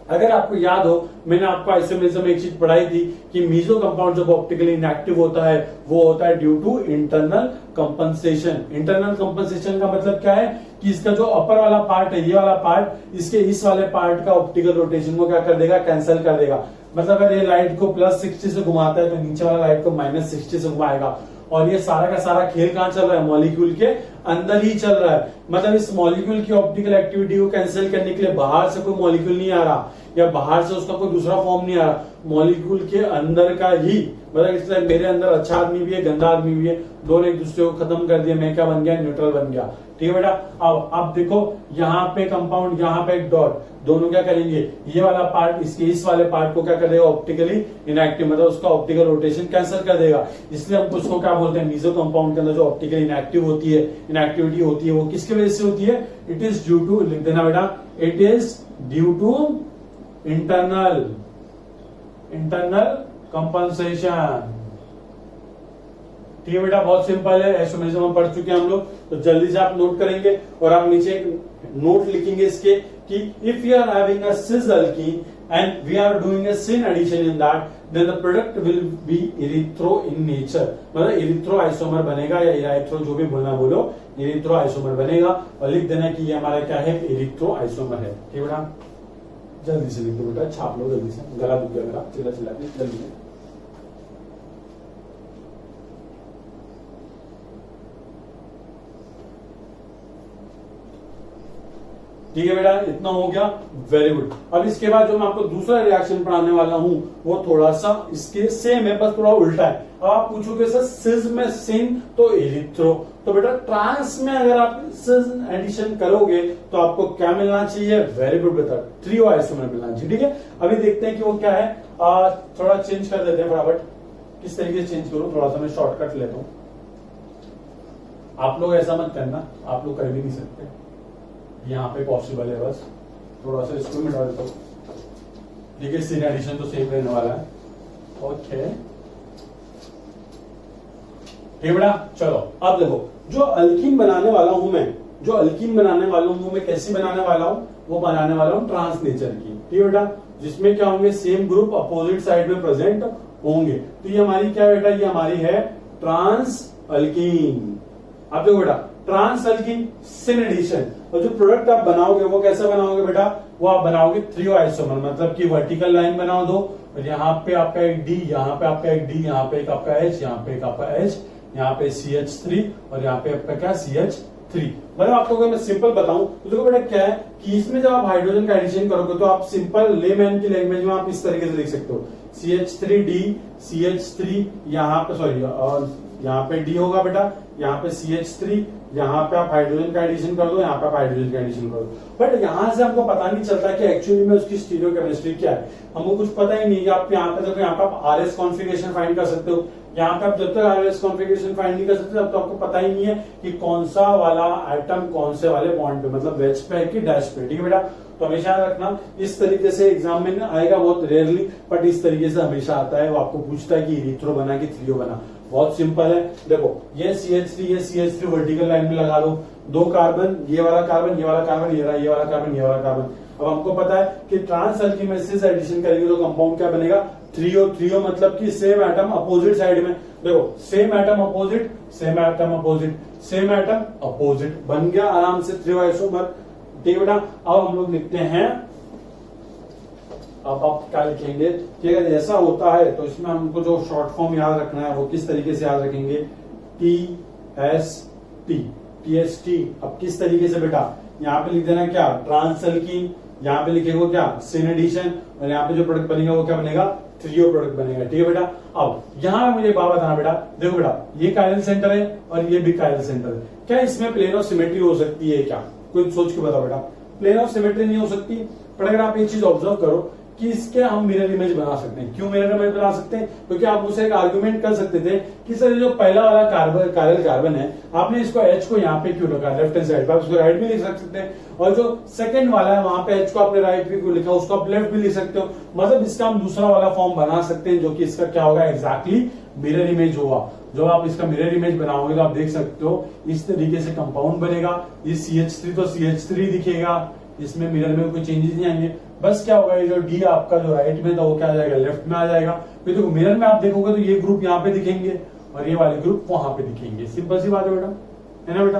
अगर आपको याद हो, मैंने आपको आइसोमेरिज्म में एक चीज पढ़ाई थी कि मीजो कंपाउंड जब ऑप्टिकली इनएक्टिव होता है, वो होता है due to internal compensation. Internal compensation का मतलब क्या है कि इसका जो अपर वाला पार्ट है, ये वाला पार्ट, इसके इस वाले पार्ट का ऑप्टिकल रोटेशन को क्या कर देगा, कैंसिल कर देगा। मतलब अगर ये लाइट को +60 से घुमाता है, तो नीचे वाला लाइट को -60 से घुमाएगा। और ये सारा का सारा खेल कहां चल रहा है, मॉलिक्यूल के अंदर ही चल रहा है। मतलब इस मॉलिक्यूल की ऑप्टिकल एक्टिविटी को कैंसिल करने के लिए बाहर से कोई मॉलिक्यूल नहीं आ रहा, या बाहर से उसका कोई दूसरा फॉर्म नहीं आ रहा, मॉलिक्यूल के अंदर का ही। मतलब इसलिए मेरे अंदर अच्छा आदमी भी है, गंदा आदमी भी है, दोनों एक दूसरे को खत्म कर दिया, मैं क्या बन गया, न्यूट्रल बन गया। ठीक है बेटा। अब देखो, यहाँ पे कंपाउंड, यहाँ पे एक डॉट, दोनों क्या करेंगे, ये वाला पार्ट इसके इस वाले पार्ट को क्या कर देगा, ऑप्टिकली इनएक्टिव, मतलब उसका ऑप्टिकल रोटेशन कैंसिल कर देगा। इसलिए हम उसको क्या बोलते हैं, मीजो कंपाउंड के अंदर जो ऑप्टिकली इनएक्टिव होती है, इनएक्टिविटी होती है, वो किसकी वजह से होती है, इट इज ड्यू टू, लिख देना बेटा, it is due to internal compensation. ठीक है बेटा, बहुत सिंपल है, आइसोमेरिज्म हम पढ़ चुके हैं हम लोग, तो जल्दी से आप नोट करेंगे। और आप नीचे एक नोट लिखेंगे इसके कि if you are having a cis alkene and we are doing a syn addition in that, then the product will be erythro in nature. मतलब इरिथ्रो आइसोमर बनेगा, या इराइथ्रो जो भी बोलना बोलो, इरिथ्रो आइसोमर बनेगा। और लिख देना कि ये हमारा क्या है, इरिथ्रो आइसोमर है। ठीक है बेटा, जल्दी से लिख दो बेटा, छाप लो जल्दी से, गला दुख गया मेरा, चिल्ला चिल्ला के जल्दी से। ठीक है बेटा, इतना हो गया, वेरी गुड। अब इसके बाद जो मैं आपको दूसरा रिएक्शन पढ़ाने वाला हूं, वो थोड़ा सा इसके सेम है, बस थोड़ा उल्टा है। अब आप पूछोगे सर सिस में सिन तो इरिथ्रो, तो बेटा ट्रांस में अगर आप सिस एडिशन करोगे तो आपको क्या मिलना चाहिए, वेरी गुड बेटा, ट्रियो आइसोमर मिलना चाहिए। ठीक है, अभी देखते हैं कि वो क्या है। थोड़ा चेंज कर देते हैं फटाफट, किस तरीके से चेंज करूं, थोड़ा सा मैं शॉर्टकट लेता हूं। आप लोग ऐसा मत करना, आप लोग कर भी नहीं सकते, यहाँ पे पॉसिबल है, बस थोड़ा सा इसको मिटा देता हूँ। देखिए सिन एडिशन तो सेम रहने वाला है। ओके ठीक बेटा, चलो अब देखो, जो अल्कीन बनाने वाला हूं मैं, जो अल्कीन बनाने वाला हूं मैं कैसे बनाने वाला हूं, वो बनाने वाला हूं ट्रांस नेचर की। ठीक है बेटा, जिसमें क्या होंगे, सेम ग्रुप अपोजिट साइड में प्रेजेंट होंगे। तो ये हमारी क्या बेटा, ये हमारी है ट्रांस अल्कीन। अब देखो बेटा, ट्रांस अल्कीन सिन एडिशन, और जो प्रोडक्ट आप बनाओगे वो कैसा बनाओगे बेटा, वो आप बनाओगे थ्रियो आइसोमर, मतलब कि वर्टिकल लाइन बनाओ दो, और यहाँ पे आपका एक डी, यहाँ पे आपका एक डी, यहाँ पे एक आपका एच, यहाँ पे एक आपका एच, यहाँ पे CH3 और यहाँ पे आपका क्या CH3। मतलब आपको अगर मैं सिंपल बताऊं तो देखो बेटा क्या है कि इसमें जब आप हाइड्रोजन का एडिशन करोगे तो आप सिंपल लेमैन की लैंग्वेज में आप इस तरीके से लिख सकते हो, CH3D CH3, यहाँ पे सॉरी, और यहाँ पे D होगा बेटा, यहाँ पे CH3, यहाँ पे आप हाइड्रोजन का एडिशन कर दो, यहाँ पे आप हाइड्रोजन का एडिशन कर दो। बट यहाँ से हमको पता नहीं चलता कि एक्चुअली में उसकी स्टीरियोकेमिस्ट्री क्या है, हमको कुछ पता ही नहीं। आप यहाँ पे देखो, यहाँ पे आप RS कॉन्फ़िगरेशन फाइंड कर सकते हो। यहाँ पे आप जब तक RS कॉन्फ़िगरेशन फाइंड नहीं कर सकते तब तो आपको पता ही नहीं है कि कौन सा वाला एटम कौन से वाले बॉन्ड पे, मतलब वेज पे है कि डैश पे। ठीक है बेटा, तो हमेशा याद रखना, इस तरीके से एग्जाम में आएगा, बहुत रेयरली, बट इस तरीके से हमेशा आता है। वो आपको पूछता है कि इरिथ्रो बना कि थ्रियो बना। बहुत सिंपल है, देखो ये CH3 वर्टिकल लाइन में लगा लो, 2 कार्बन, ये वाला कार्बन, ये वाला कार्बन, ये वाला कार्बन, ये वाला कार्बन। अब हमको पता है कि ट्रांस अल्कीमेसी से एडिशन करेंगे तो कंपाउंड क्या बनेगा, थ्रियो मतलब कि सेम एटम अपोजिट साइड में। देखो same atom opposite, same atom opposite, same atom opposite, बन गया आराम से थ्रियो आइसोमर। ठीक है बेटा, अब हम लोग लिखते हैं, अब आप क्या लिखेंगे कि अगर ऐसा होता है तो इसमें हमको जो शॉर्ट फॉर्म याद रखना है वो किस तरीके से याद रखेंगे, TST। अब किस तरीके से बेटा, यहाँ पे लिख देना क्या, ट्रांसल्कीन, यहाँ पे लिखेगा क्या, सिन एडिशन, और यहाँ पे जो प्रोडक्ट बनेगा वो क्या बनेगा, थ्रियो प्रोडक्ट बनेगा। ठीक है बेटा, अब यहाँ मुझे बात बताना बेटा, देखो बेटा ये कायरल सेंटर है और ये भी कायरल सेंटर है, क्या इसमें प्लेन ऑफ सिमेट्री हो सकती है क्या? कोई सोच के बताओ बेटा, प्लेन ऑफ सिमेट्री नहीं हो सकती। पर अगर आप एक चीज ऑब्जर्व करो कि इसके हम मिरर इमेज बना सकते हैं। क्यों मिरर इमेज बना सकते हैं? क्योंकि आप मुझसे एक आर्गुमेंट कर सकते थे कि सर जो पहला वाला कार्बन है, आपने इसको H को यहाँ पे क्यों रखा, लेफ्ट हैंड साइड पे, आप उसको राइट भी लिख सकते हैं, और जो सेकंड वाला है वहां पे H को आपने राइट भी क्यों लिखा, उसको आप लेफ्ट भी लिख सकते हो। मतलब इसका हम दूसरा वाला फॉर्म बना सकते हैं, जो कि इसका क्या होगा, एग्जैक्टली मिरर इमेज होगा। जब आप इसका मिरर इमेज बनाओगे तो आप देख सकते हो इस तरीके से कंपाउंड बनेगा। ये CH3 तो CH3 दिखेगा, इसमें मिरर में कोई चेंजेस नहीं आएंगे। बस क्या होगा, ये जो D आपका जो राइट में था वो क्या आ जाएगा, लेफ्ट में आ जाएगा। फिर देखो मिरर में आप देखोगे तो ये ग्रुप यहाँ पे दिखेंगे और ये वाले ग्रुप वहां पे दिखेंगे। सिंपल सी बात है बेटा, है ना बेटा,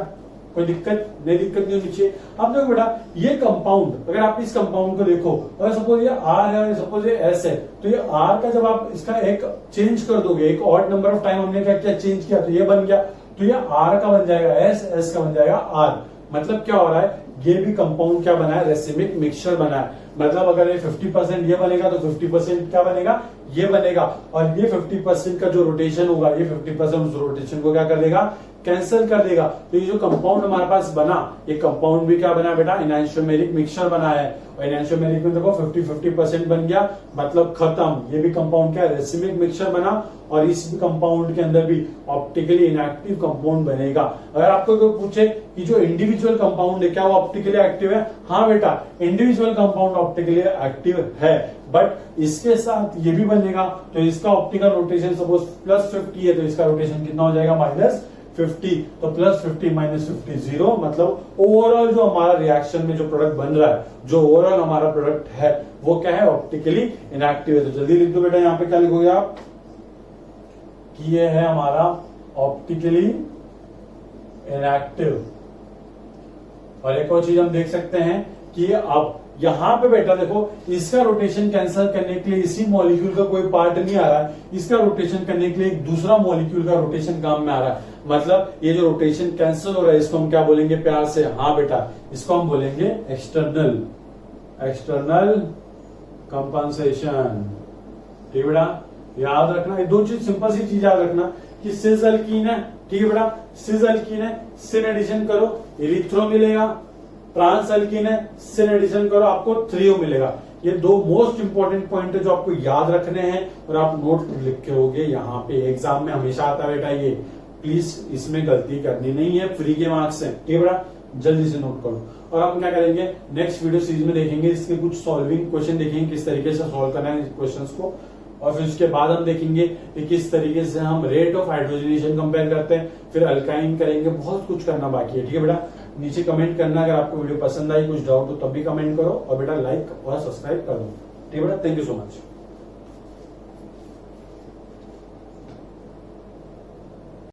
कोई दिक्कत नहीं होनी चाहिए। अब देखो बेटा, ये कंपाउंड, अगर आप इस कंपाउंड को देखो, अगर सपोज ये R है, सपोज ये S है, तो ये R का जब आप इसका एक चेंज कर दोगे, एक ऑड नंबर ऑफ टाइम हमने क्या चेंज किया, तो ये बन गया, तो ये R का बन जाएगा S का बन जाएगा R। मतलब क्या हो रहा है, ये भी कंपाउंड क्या बना है, रेसिमिक मिक्सचर बना है। मतलब अगर ये 50% ये बनेगा तो 50% क्या बनेगा, ये बनेगा, और ये 50% का जो रोटेशन होगा, ये 50% उस रोटेशन को क्या कर देगा, कैंसिल कर देगा। तो ये जो कंपाउंड हमारे पास बना, ये कंपाउंड भी क्या बना बेटा, एनाइसोमेरिक मिक्सचर बना है। और एनाइसोमेरिक में देखो 50-50% बन गया, मतलब खत्म। ये भी कंपाउंड क्या, रेसिमिक मिक्सचर बना, और इस कंपाउंड के अंदर भी ऑप्टिकली इनएक्टिव कंपाउंड बनेगा। अगर आपको कोई पूछे कि जो इंडिविजुअल कंपाउंड है क्या वो ऑप्टिकली एक्टिव है, हाँ बेटा इंडिविजुअल कंपाउंड ऑप्टिकली एक्टिव है, बट इसके साथ ये भी बनेगा। तो इसका ऑप्टिकल रोटेशन सपोज +50 है, तो इसका रोटेशन कितना हो जाएगा, -50। तो +50 -50 0, मतलब ओवरऑल जो हमारा रिएक्शन में जो प्रोडक्ट बन रहा है, जो ओवरऑल हमारा प्रोडक्ट है वो क्या है, ऑप्टिकली इनएक्टिव है। तो जल्दी लिख दो बेटा, यहाँ पे क्या लिखोगे आप कि ये है हमारा ऑप्टिकली इनएक्टिव। और एक और चीज हम देख सकते हैं कि अब यहां पे बेटा देखो, इसका रोटेशन कैंसिल करने के लिए इसी मॉलिक्यूल का कोई पार्ट नहीं आ रहा है, इसका रोटेशन करने के लिए एक दूसरा मॉलिक्यूल का रोटेशन काम में आ रहा है। मतलब ये जो रोटेशन कैंसिल हो रहा है, इसको हम क्या बोलेंगे प्यार से, हाँ बेटा इसको हम बोलेंगे एक्सटर्नल कंपनसेशन। ठीक बेटा, याद रखना ये दो चीज, सिंपल सी चीज याद रखना कि सिस अल्कीन है, ठीक है बेटा, सिस अल्कीन है, सिन एडिशन करो इरिथ्रो मिलेगा, ट्रांस अल्कीन है, सिन एडिशन करो आपको थ्रियो मिलेगा। ये दो मोस्ट इंपॉर्टेंट पॉइंट है जो आपको याद रखने हैं, और आप नोट लिख के होगे यहाँ पे, एग्जाम में हमेशा आता है बेटा ये, प्लीज इसमें गलती करनी नहीं है, फ्री के मार्क्स है। ठीक है बेटा, जल्दी से नोट करो। और हम क्या करेंगे, नेक्स्ट वीडियो सीरीज में देखेंगे इसके कुछ सॉल्विंग क्वेश्चन, देखेंगे किस तरीके से सॉल्व करना है इस क्वेश्चंस को, और फिर उसके बाद हम देखेंगे कि किस तरीके से हम रेट ऑफ हाइड्रोजनेशन कंपेयर करते हैं, फिर अल्काइन करेंगे, बहुत कुछ करना बाकी है। ठीक है बेटा, नीचे कमेंट करना अगर आपको वीडियो पसंद आई, कुछ डाउट हो तब भी कमेंट करो, और बेटा लाइक और सब्सक्राइब कर दो। ठीक है बेटा, थैंक यू सो मच।